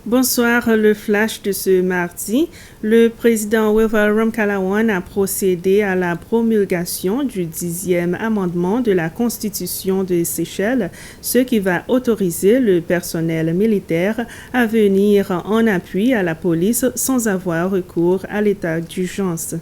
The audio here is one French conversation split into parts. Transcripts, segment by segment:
Bonsoir, le flash de ce mardi. Le président Wilfred Ramkalawan a procédé à la promulgation du 10e amendement de la Constitution des Seychelles, ce qui va autoriser le personnel militaire à venir en appui à la police sans avoir recours à l'état d'urgence.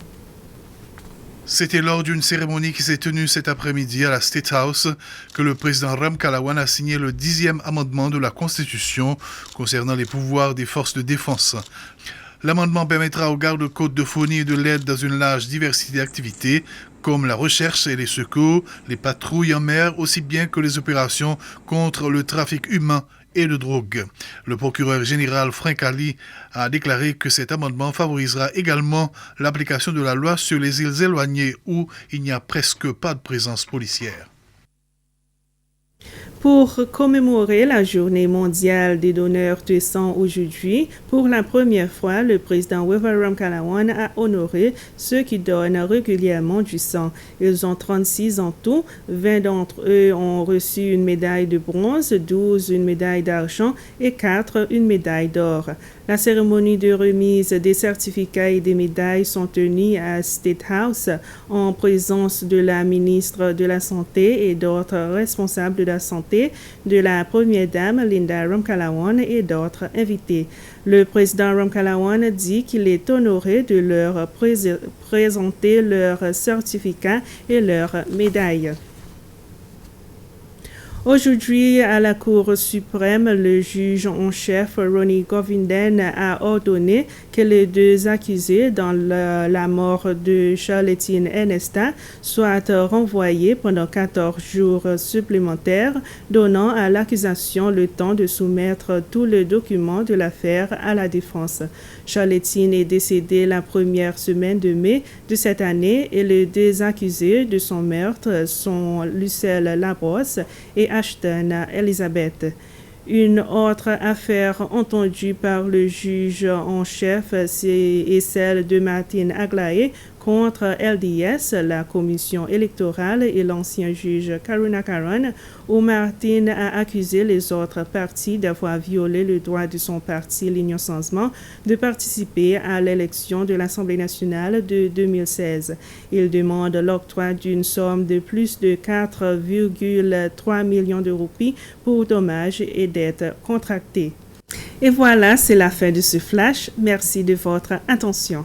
C'était lors d'une cérémonie qui s'est tenue cet après-midi à la State House que le président Ramkalawan a signé le 10e amendement de la Constitution concernant les pouvoirs des forces de défense. L'amendement permettra aux gardes-côtes de fournir de l'aide dans une large diversité d'activités, comme la recherche et les secours, les patrouilles en mer, aussi bien que les opérations contre le trafic humain et de drogue. Le procureur général Frank Ali a déclaré que cet amendement favorisera également l'application de la loi sur les îles éloignées où il n'y a presque pas de présence policière. Pour commémorer la journée mondiale des donneurs de sang aujourd'hui, pour la première fois, le président Wilfred Ramkalawan a honoré ceux qui donnent régulièrement du sang. Ils ont 36 en tout, 20 d'entre eux ont reçu une médaille de bronze, 12 une médaille d'argent et 4 une médaille d'or. La cérémonie de remise des certificats et des médailles sont tenues à State House en présence de la ministre de la Santé et d'autres responsables de la santé, de la première dame Linda Ramkalawan et d'autres invités. Le président Ramkalawan dit qu'il est honoré de leur présenter leurs certificats et leurs médailles. Aujourd'hui, à la Cour suprême, le juge en chef Ronnie Govindan a ordonné que les deux accusés dans la mort de Charlettine Ernesta soient renvoyés pendant 14 jours supplémentaires, donnant à l'accusation le temps de soumettre tous les documents de l'affaire à la défense. Charlettine est décédée la première semaine de mai de cette année et les deux accusés de son meurtre sont Lucelle Labrosse et Ashton Elizabeth. Une autre affaire entendue par le juge en chef est celle de Martin Aglaé contre LDS, la commission électorale et l'ancien juge Karunakaran, où Martin a accusé les autres partis d'avoir violé le droit de son parti, l'Union Changement, de participer à l'élection de l'Assemblée nationale de 2016. Il demande l'octroi d'une somme de plus de 4,3 millions de roupies pour dommages et dettes contractées. Et voilà, c'est la fin de ce flash. Merci de votre attention.